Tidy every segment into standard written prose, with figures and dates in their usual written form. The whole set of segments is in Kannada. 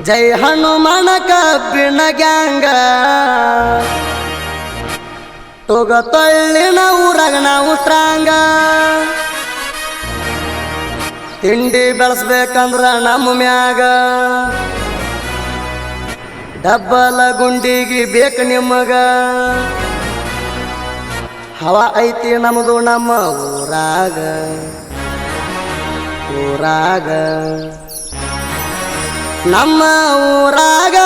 ಜೈ ಹನುಮಾನ ಕಬ್ಬಿಣ ಗ್ಯಾಂಗ ತೋಗ ತೊಳ್ಳಿನ ಊರಾಗ ನಾವು ಸ್ಟ್ರಾಂಗ ತಿಂಡಿ ಬೆಳೆಸ್ಬೇಕಂದ್ರ ನಮ್ಮ ಮ್ಯಾಗ ಡಬ್ಬಲ ಗುಂಡಿಗೆ ಬೇಕು ನಿಮಗ ಹವಾ ಐತಿ ನಮ್ದು ನಮ್ಮ ಊರಾಗ ನಮ್ಮ ಊರಾಗ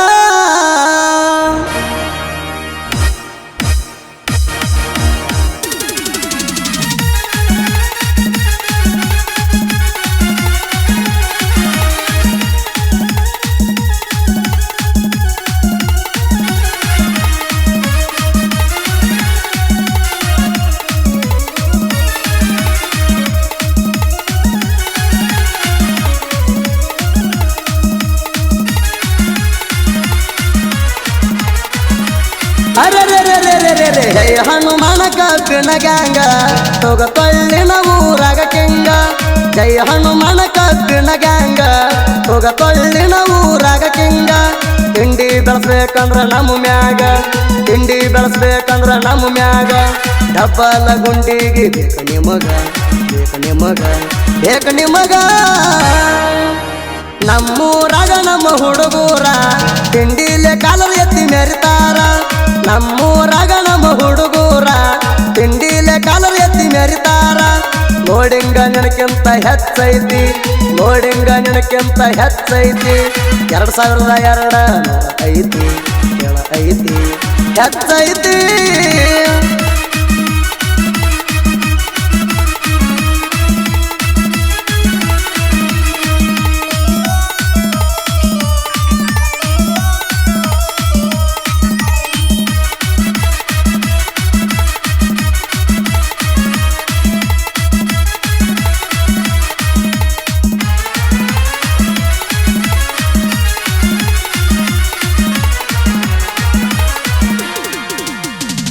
ಜೈ ಹನುಮಾನ ಕಬ್ಬಿಣ ಗ್ಯಾಂಗ ತೋಗ ತೊಳ್ಳಿನ ಊರಾಗ ಕೆಂಗ ಜೈ ಹನುಮಾನ ಕಬ್ಬಿಣ ಗ್ಯಾಂಗ ತೋಗ ತೊಳ್ಳಿನ ಊರಾಗ ಕೆಂಗ ತಿಂಡಿ ಬೆಳೆಸ್ಬೇಕಂದ್ರ ನಮ್ಮ ಮ್ಯಾಗ ತಿಂಡಿ ಬೆಳೆಸ್ಬೇಕಂದ್ರ ನಮ್ಮ ಮ್ಯಾಗ ಡಬ್ಬಲ ಗುಂಡಿಗೆ ಬೇಕು ನಿಮಗ ನಮ್ಮೂರಾಗ ನಮ್ಮ ಹುಡುಗೂರ ತಿಂಡಿಲೆ ಕಾಲರ್ ಎತ್ತಿ ಮೆರಿತಾರ ನಮ್ಮೂರಾಗ ನಮ್ಮ ಹುಡುಗೂರ ತಿಂಡಿಲೆ ಕಾಲರ್ ಎತ್ತಿ ಮೆರಿತಾರ ನೋಡಿಂಗ ನಿನಕ್ಕಿಂತ ಹೆಚ್ಚೈತಿ 2002 ಐತಿ ಹೆಚ್ಚೈತಿ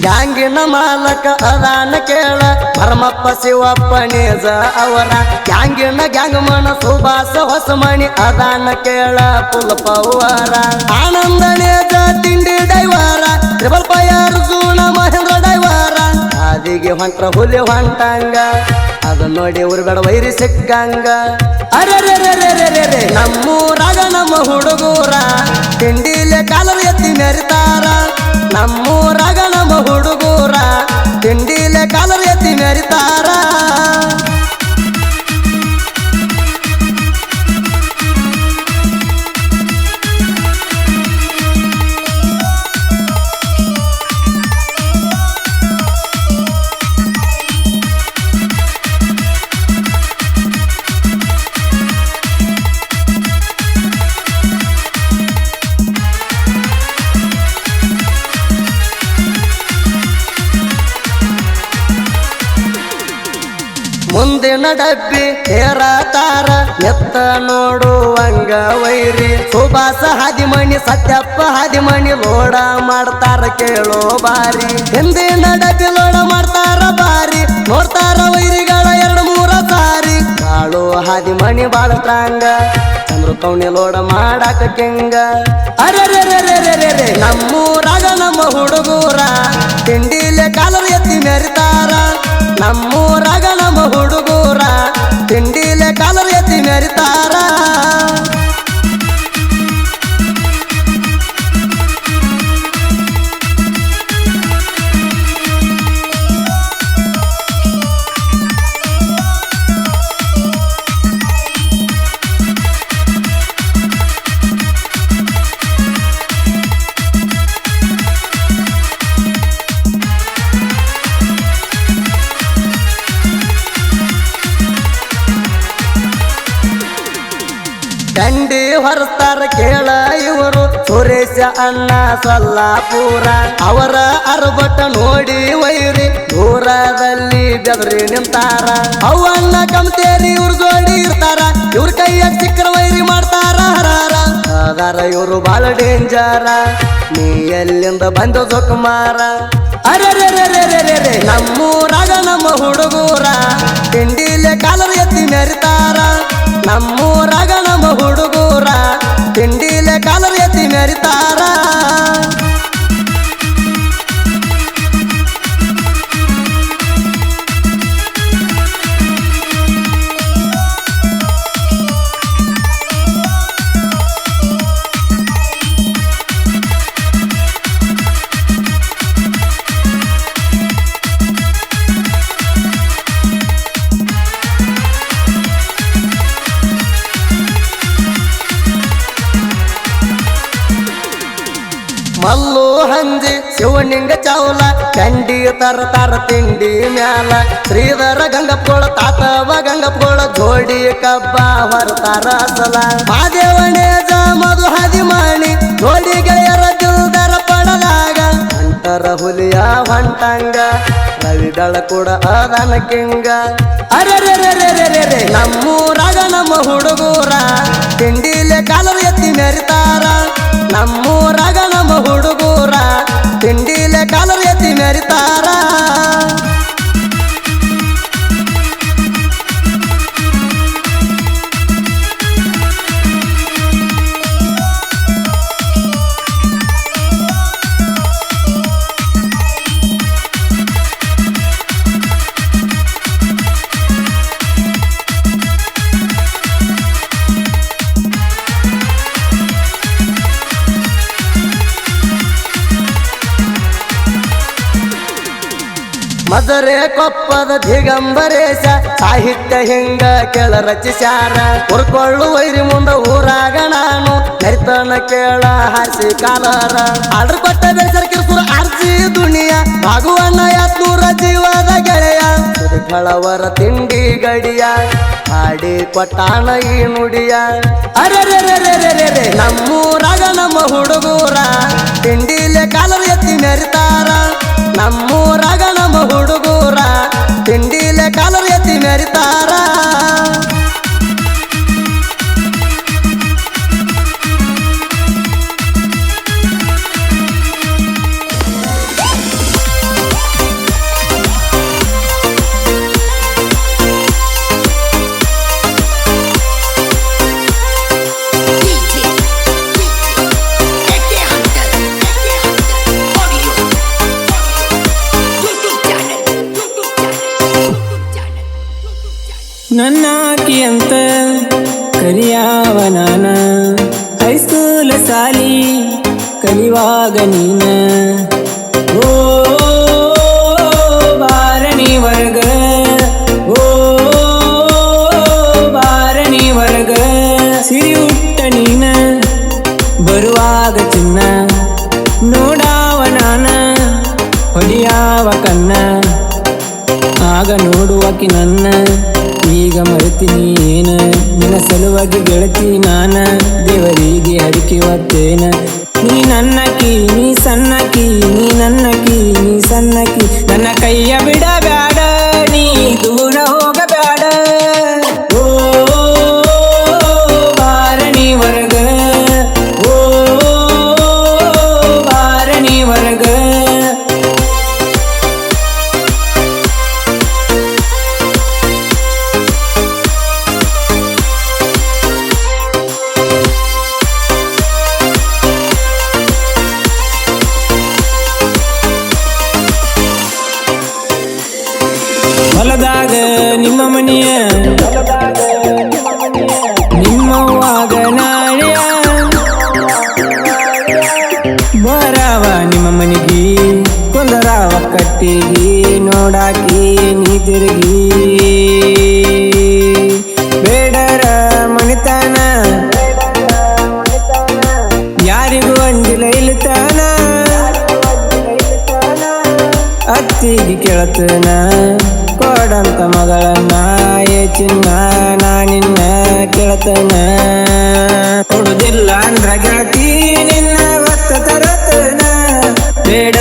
ಗ್ಯಾಂಗಿನ ಮಾಲಕ ಅದಾನ ಕೇಳ ಭರಮಪ್ಪ ಶಿವಪ್ಪ ನೇಜ ಅವರ ಗ್ಯಾಂಗ್ ಮನ ಸುಭಾಸ ಹೊಸಮಣಿ ಅದಾನ ಕೇಳ ಪುಲ್ಪವರ ಆನಂದ ನೇಜ ತಿಂಡಿ ಡೈವರ ಟ್ರಿಬಲ್ ಫೈರ್ ಜೂಣ ಮಹೇಂದ್ರ ಡೈವರ ಆದಿಗೆ ಹೊಂಟ್ರ ಹುಲಿ ಹೊಂಟಂಗ ಅದು ನೋಡಿ ಉರ್ಬೇಡ ವೈರಿ ಸಿಕ್ಕಂಗ ಅರೆ ನಮ್ಮೂರಾಗ ನಮ್ಮ ಹುಡುಗೂರ ತಿಂಡಿಲೆ ಕಾಲರ್ ಎತ್ತಿ ಮೆರಿತಾರ ನಮ್ಮೂರಾಗ ನಮ್ಮ ಹುಡುಗೂರ ತಿಂಡಿಲೆ ಕಾಲರ್ ಎತ್ತಿ ಮೆರಿತಾರ ಮುಂದಿನ ಡಬ್ಬಿ ಹೇರತಾರ ಎತ್ತ ನೋಡುವಂಗ ವೈರಿ ಸುಭಾಸ ಹಾದಿಮಣಿ ಸತ್ಯಪ್ಪ ಹಾದಿಮಣಿ ಲೋಡ ಮಾಡ್ತಾರ ಕೇಳೋ ಬಾರಿ ಹಿಂದಿನ ಡಬ್ಬಿ ಲೋಡ ಮಾಡ್ತಾರ ಬಾರಿ ನೋಡ್ತಾರ ವೈರಿಗಳ 2-3 ಸಾರಿ ಬಾಳು ಹಾದಿಮಣಿ ಬಾಳ ಸ್ಟ್ರಾಂಗ ಚಂದ್ರ ಕೌಣಿ ಲೋಡ ಮಾಡಾಕ ಕೆಂಗ ಅರೆ ನಮ್ಮೂರಾಗ ನಮ್ಮ ಹುಡುಗೂರ ತಿಂಡಿಲೆ ಕಾಲರ್ ಎತ್ತಿ ಮೆರಿತಾರ ನಮ್ಮೂರಾಗ ನಮ್ಮ ಹುಡುಗೂರ ತಿಂಡಿಲೆ ಕಾಲರ್ ಎತ್ತಿ ಮೆರಿತಾರ ದಂಡಿ ಹೊರಸ್ತಾರ ಕೇಳ ಇವರು ಸುರೇಶ ಅಣ್ಣ ಸೊಲ್ಲಾಪುರ ಅವರ ಅರ್ಬಟ ನೋಡಿ ವೈರಿ ದೂರದಲ್ಲಿ ಬೆದರಿ ನಿಂತಾರ ಅವಣ್ಣ ಕಮ್ತೇರಿ ಇವ್ರ ಜೋಡಿ ಇರ್ತಾರ ಇವ್ರ ಕೈಯ ಚಿಕ್ಕರ ವೈರಿ ಮಾಡ್ತಾರ ಹರಾರ ಅದಾರ ಇವರು ಬಾಳ ಡೇಂಜರ ನೀ ಎಲ್ಲಿಂದ ಬಂದ ಜೋಕುಮಾರ ಅರೆ ನಮ್ಮೂರಾಗ ನಮ್ಮ ಹುಡುಗೂರ ತಿಂಡಿಲೆ ಕಾಲರ್ ಎತ್ತಿ ಮೆರಿತಾರ ನಮ್ಮೂರಾಗ ನಮ್ಮ ಹುಡುಗೂರ ತಿಂಡಿಲೆ ಕಾಲ ಮಂಜಿ ಶಿವನಿಂಗ ಚಾವಲ ಕಂಡಿ ತರ ತಿಂಡಿ ಮ್ಯಾಲ ಶ್ರೀಧರ ಗಂಗಪ್ಪಳ ತಾತವ ಗಂಗಪ್ಪಳ ಜೋಡಿ ಕಬ್ಬ ಹೊರತಾರ ಸಲ ಮಾದೇವನೇ ಮಧು ಹದಿಮಾಣಿ ಜೋಡಿ ಗೆಳೆಯರ ಜುಲ್ದರ ಪಡಲಾಗ ಅಂತರ ಹುಲಿಯ ಹೊಂಟಂಗ ರವಿದಳ ಕೂಡ ಅದನ ಕಿಂಗ ಅರೆ ನಮ್ಮೂರಾಗ ನಮ್ಮ ಹುಡುಗೂರ ತಿಂಡಿಲೆ ಕಾಲರು ಎತ್ತಿ ಮೆರಿತಾರ ನಮ್ಮೂರಾಗ ನಮ್ಮ ಹುಡುಗೂರ ತಿಂಡಿಲೆ ಕಾಲರು ಎತ್ತಿ ಮೆರಿತಾರ ಮದರೆ ಕೊಪ್ಪದ ದಿಗಂಬರೇಶ ಸಾಹಿತ್ಯ ಹಿಂಗ ಕೆಳ ರಚಿಸ್ಯಾರ ಹುರ್ಕೊಳ್ಳು ವೈರಿ ಮುಂದ ಊರಾಗ ನಾನು ಕರಿತನ ಕೇಳ ಹಾಸಿ ಕಾಲರ ಆರ್ಡ್ರ್ ಕೊಟ್ಟ ಬೆಳೆಸರ್ ಕಿರ್ಸುರ ಆರ್ಜಿ ದುನಿಯ ಭಾಗುವಣ್ಣ ಯಾತ್ನೂರ ಜೀವದ ಗೆಳೆಯ ಕಳವರ ತಿಂಡಿ ಗಡಿಯ ಹಾಡಿ ಕೊಟ್ಟಾನ ಈ ನುಡಿಯ ಅರೆ ನಮ್ಮೂರಾಗ ನಮ್ಮ ಹುಡುಗೂರ ತಿಂಡಿಲೆ ಕಾಲರು ಎತ್ತಿ ಮೆರಿತಾರ ನಮ್ಮೂರಾಗ ನಮ್ಮ ಹುಡುಗೂರ ತಿಂಡಿಲೆ ಕಾಲರು ಎತ್ತಿ ಮೆರಿತಾರ ನನ್ನಾಕಿ ಅಂತ ಕರಿಯಾವ ನಾನ ಹೈಸ್ಕೂಲ ಸಾಲಿ ಕಲಿವಾಗ ನೀನ ಓ ಬಾರಣಿ ವರ್ಗ ಓ ಬಾರಣಿ ವರ್ಗ ಸಿರಿ ಉಟ್ಟ ನೀನ ಬರುವಾಗ ಚಿನ್ನ ನೋಡಾವ ನಾನ ಹೊಡಿಯಾವ ಕನ್ನ ಆಗ ನೋಡುವಕಿ ನನ್ನ ಈಗ ಮರೆತೀನಿ ಏನ ನಿನ್ನ ಸಲುವಾಗಿ ಗೆಳತಿ ನಾನ ದೇವರಿಗೆ ಅಡಿಕೆ ಒತ್ತೇನ ನೀ ನನ್ನಕಿ ನೀ ಸಣ್ಣಕಿ ನೀ ನನ್ನಕಿ ನೀ ಸಣ್ಣಕಿ ನನ್ನ ಕೈಯ ಬಿಡಬ್ಯಾಡ ನೀ ದೂರ ಹೋಗಬ್ಯಾಡ ಓ ಬಾರಣಿ ವರ್ಗ ಓ ಬಾರಣಿ ವರ್ಗ ಹೊಲದಾಗ ನಿಮ್ಮ ಮನೆಯ ನಿಮ್ಮವ್ವಾಗ ನಾಳೆಯ ಬರಾವ ನಿಮ್ಮ ಮನೆಗಿ ಕೊಂದರಾವ ಕಟ್ಟಿಗಿ ನೋಡಾಕಿ ನೀ ತಿರುಗಿ ಬೇಡರ ಮಣಿತಾನ ಯಾರಿಗೂ ಅಂಜಿಲ ಇಲ್ತಾನ ಅತ್ತಿಗೆ ಕೇಳತನ ಕೊಡಂತ ಮಗಳನ್ನ ಚಿನ್ನ ನಾನಿನ್ನ ಕೇಳತನ ಕೊಡುದಿಲ್ಲ ಅಂದ್ರ ಗೆಳತಿ ನಿನ್ನ ಒತ್ತ ತರತನ ಬೇಡ